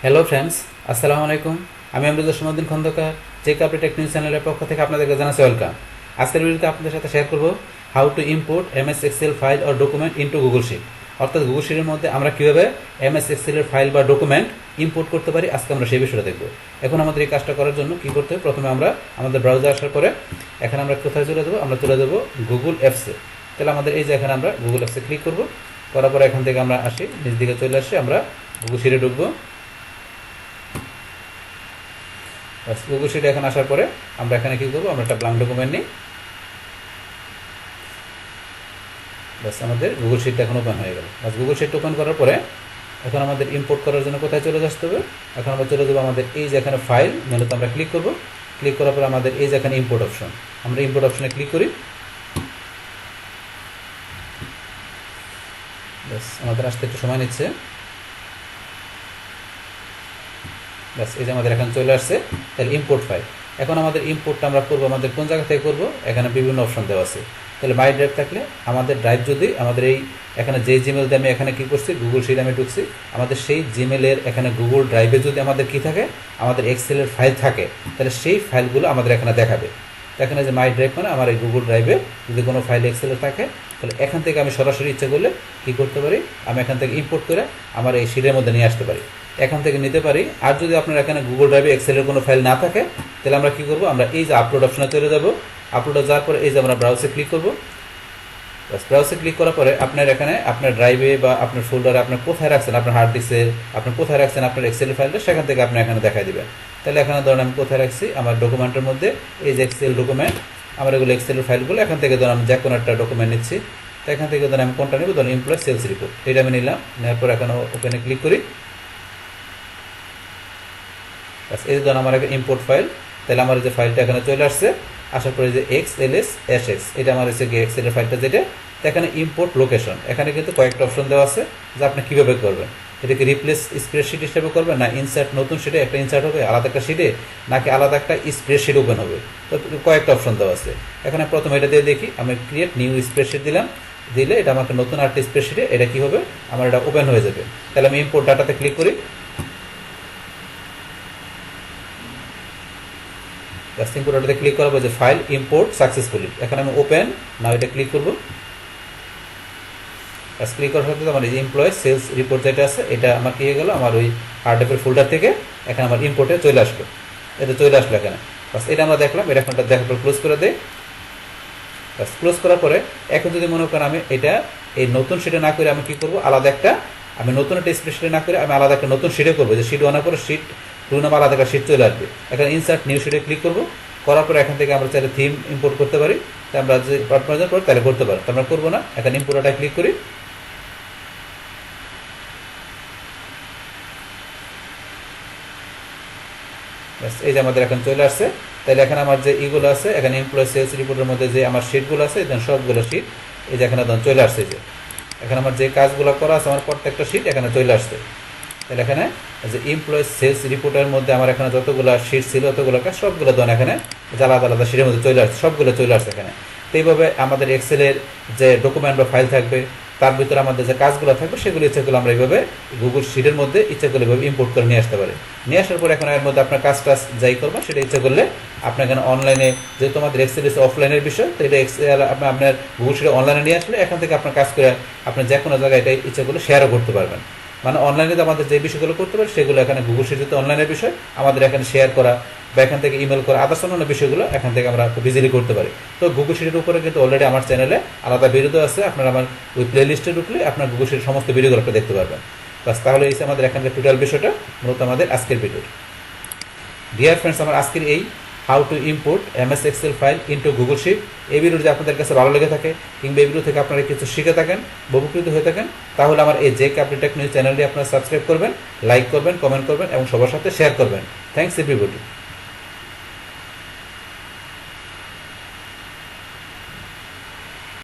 Hello friends, আসসালামু আলাইকুম। আমি আমরুজ্জামান সমুদ্দিন খন্দকার, চেক আপডেট টেকনিক চ্যানেলের পক্ষ থেকে আপনাদেরকে জানাচ্ছি ওয়েলকাম। আজকের ভিডিওতে আপনাদের সাথে শেয়ার করব how to import MS Excel file or document into Google sheet. অর্থাৎ গুগল শিটের মধ্যে আমরা কীভাবে এমএস এক্সেলের ফাইল বা ডকুমেন্ট ইম্পোর্ট করতে পারি, আজকে আমরা সেই বিষয়টা দেখব। এখন আমাদের এই কাজটা করার জন্য কী করতে হবে, প্রথমে আমরা আমাদের ব্রাউজার আসার পরে এখানে আমরা কোথায় চলে যাবো, আমরা চলে যাবো গুগল অ্যাপসে। তাহলে আমাদের এই যে এখানে আমরা গুগল অ্যাপসে ক্লিক করব, করার পরে এখান থেকে আমরা আসি, নিচ দিকে চলে আসি, আমরা গুগল শিটে ঢুকবো। গুগল শিটে এখন আসার পরে আমরা এখানে কী করবো, আমরা একটা ব্ল্যাঙ্ক ডকুমেন্ট নিই। বাস আমাদের গুগল শিটটা এখন ওপেন হয়ে গেল। বাস গুগল শিট ওপেন করার পরে এখন আমাদের ইম্পোর্ট করার জন্য কোথায় চলে আসতে হবে, এখন আমরা চলে যাবো আমাদের এই যে এখানে ফাইল মেনুতে আমরা ক্লিক করব। ক্লিক করার পরে আমাদের এই যে এখানে ইম্পোর্ট অপশন, আমরা ইম্পোর্ট অপশনে ক্লিক করি। বাস আমাদের আসতে একটু সময় নিচ্ছে। বাস এই যে আমাদের এখানে চলে আসছে, তাহলে ইম্পোর্ট ফাইল। এখন আমাদের ইম্পোর্টটা আমরা করবো আমাদের কোন জায়গা থেকে করবো, এখানে বিভিন্ন অপশন দেওয়া আছে। তাহলে মাই ড্রাইভ থাকলে আমাদের ড্রাইভ যদি আমাদের এই এখানে যে জিমেল দিয়ে আমি এখানে কী করছি, গুগল শিট আমি ঢুকছি, আমাদের সেই জিমেলের এখানে গুগল ড্রাইভে যদি আমাদের কী থাকে, আমাদের এক্সেলের ফাইল থাকে, তাহলে সেই ফাইলগুলো আমাদের এখানে দেখাবে। এখানে যে মাই ড্রাইভ মানে আমার এই গুগল ড্রাইভে যদি কোনো ফাইল এক্সেলের থাকে, তাহলে এখান থেকে আমি সরাসরি ইচ্ছে করলে কী করতে পারি, আমি এখান থেকে ইম্পোর্ট করে আমার এই শিটের মধ্যে নিয়ে আসতে পারি, এখান থেকে নিতে পারি। আর যদি আপনার এখানে গুগল ড্রাইভে এক্সেলের কোনো ফাইল না থাকে, তাহলে আমরা কী করবো, আমরা এই যে আপলোড অপশনে চলে যাব। আপলোডে যাওয়ার পরে এই যে আমরা ব্রাউজে ক্লিক করবো। ব্রাউজে ক্লিক করার পরে আপনার এখানে আপনার ড্রাইভে বা আপনার ফোল্ডারে আপনার কোথায় রাখছেন, আপনার হার্ড ডিস্কে আপনি কোথায় রাখছেন আপনার এক্সেল ফাইলটা, সেখান থেকে আপনি এখানে দেখাই দেবেন। তাহলে এখানে ধরুন আমি কোথায় রাখছি, আমার ডকুমেন্টের মধ্যে এই যে এক্সেল ডকুমেন্ট, আমার এগুলো এক্সেলের ফাইলগুলো এখান থেকে ধরুন আমি যে কোনো একটা ডকুমেন্ট নিচ্ছি। তো এখান থেকে ধরুন আমি কোনটা নেব, ধরুন এমপ্লয় সেলস রিপোর্ট, এটা আমি নিলাম। নেওয়ার পর এখন ওপেনে ক্লিক করি। এই যে ধরুন আমার একটা ইম্পোর্ট ফাইল, তাহলে আমার যে ফাইলটা এখানে চলে আসছে, আসার পরে যে XLS এটা আমার হচ্ছে গিয়ে এক্সেলের ফাইলটা, যেটা এখানে ইম্পোর্ট লোকেশন, এখানে কিন্তু কয়েকটা অপশন দেওয়া আছে যে আপনি কীভাবে করবেন। এটাকে রিপ্লেস স্প্রেডশিট হিসেবে করবেন, না ইনসার্ট নতুন শিটে একটা ইনসার্ট হবে আলাদা একটা শিটে, নাকি আলাদা একটা স্প্রেডশিট ওপেন হবে, তো কয়েকটা অপশন দেওয়া আছে। এখানে প্রথমে এটা দিয়ে দেখি, আমি ক্রিয়েট নিউ স্প্রেডশিট দিলাম, দিলে এটা আমাকে নতুন আরেকটা স্প্রেডশিটে এটা কী হবে, আমার এটা ওপেন হয়ে যাবে। তাহলে আমি ইম্পোর্ট ডাটাতে ক্লিক করি। ইম্পোর্টারটাতে ক্লিক করাবো যে ফাইল ইম্পোর্ট সাকসেসফুলি, এখানে আমি ওপেন না এটা ক্লিক করবো। ক্লিক করার সাথে আমার এই যে এমপ্লয় সেলস রিপোর্ট যেটা আছে, এটা আমার কি হয়ে গেল, আমার ওই হার্ডড্রাইভের ফোল্ডার থেকে এখানে আমার ইম্পোর্টে চলে আসলো, এটা চলে আসলো এখানে। বাস এটা আমরা দেখলাম, এটা এখন দেখার পর ক্লোজ করে দেয়। বাস ক্লোজ করার পরে এখন যদি মনে করেন আমি এটা এই নতুন শিটে না করে আমি কি করবো, আলাদা একটা আমি নতুন একটা স্প্রেডশিটে না করে আমি আলাদা একটা নতুন শিটে করবো, যে শিট ওয়ানের পরে শিট টু নামে আলাদা একটা শিট চলে আসবে। এখানে ইনসার্ট নিউ শিটে ক্লিক করবো। করার পরে এখান থেকে আমরা চাইলে থিম ইম্পোর্ট করতে পারি, আমরা যে প্রয়োজন পড়ে তাহলে করতে পারি, আমরা করবো না। এখানে ইম্পোর্টটা ক্লিক করি। এই যে আমাদের এখন চলে আসছে। তাহলে এখানে আমার যে ইগুলো আছে, এখানে এমপ্লয় সেলস রিপোর্টের মধ্যে যে আমার শিটগুলো আছে, এখানে সবগুলো শিট এই যে এখানে চলে আসছে। যে এখানে আমার যে কাজগুলো করা আছে, আমার প্রত্যেকটা শিট এখানে চলে আসছে। তাহলে এখানে যে এমপ্লয় সেলস রিপোর্টের মধ্যে আমার এখানে যতগুলো শিট ছিল, অতগুলো কাজ সবগুলো ধরুন এখানে আলাদা আলাদা শিটের মধ্যে চলে আসছে, সবগুলো চলে আসছে এখানে। তো এইভাবে আমাদের এক্সেলের যে ডকুমেন্ট বা ফাইল থাকবে, তার ভিতরে আমাদের যে কাজগুলো থাকবে, সেগুলো ইচ্ছা করলে আমরা এইভাবে গুগল শিটের মধ্যে ইচ্ছা করলে এইভাবে ইম্পোর্ট করে নিয়ে আসতে পারি। নিয়ে আসার পর এখন এর মধ্যে আপনার কাজ টাজ যাই করবেন, সেটা ইচ্ছা করলে আপনার এখানে অনলাইনে, যেহেতু আমাদের এক্সেল অফলাইনের বিষয়, তো এটা এক্সেল আপনার গুগল শিটে অনলাইনে নিয়ে আসলে এখান থেকে আপনার কাজ করে আপনি যে কোনো জায়গায় এটা ইচ্ছা করলে শেয়ারও করতে পারবেন। মানে অনলাইনে আমাদের যে বিষয়গুলো করতে পারি, সেগুলো এখানে গুগল শিটে অনলাইনের বিষয়, আমাদের এখানে শেয়ার করা বা এখান থেকে ইমেল করা, আদার্স অন্যান্য বিষয়গুলো এখান থেকে আমরা খুব ইজিলি করতে পারি। তো গুগল শিটের উপরে কিন্তু অলরেডি আমার চ্যানেলে আলাদা ভিডিও আছে, আপনারা আমার ওই প্লে লিস্টে ঢুকলে আপনার গুগল শিটের সমস্ত ভিডিওগুলো আপনি দেখতে পারবেন। বাস তাহলে এই আমাদের এখানকার টোটাল বিষয়টা মূলত আমাদের আজকের ভিডিও। ডিয়ার ফ্রেন্ডস, আমার আজকের এই how to import MS Excel file into Google sheet, এই ভিডিও যদি আপনাদের কাছে ভালো লেগে থাকে কিংবা এই ভিডিও থেকে আপনারা কিছু শিখে থাকেন, উপকৃত হয়ে থাকেন, তাহলে আমার এই চেক আপডেট টেকনিক চ্যানেলটি আপনারা সাবস্ক্রাইব করবেন, লাইক করবেন, কমেন্ট করবেন এবং সবার সাথে শেয়ার করবেন। Thanks everybody.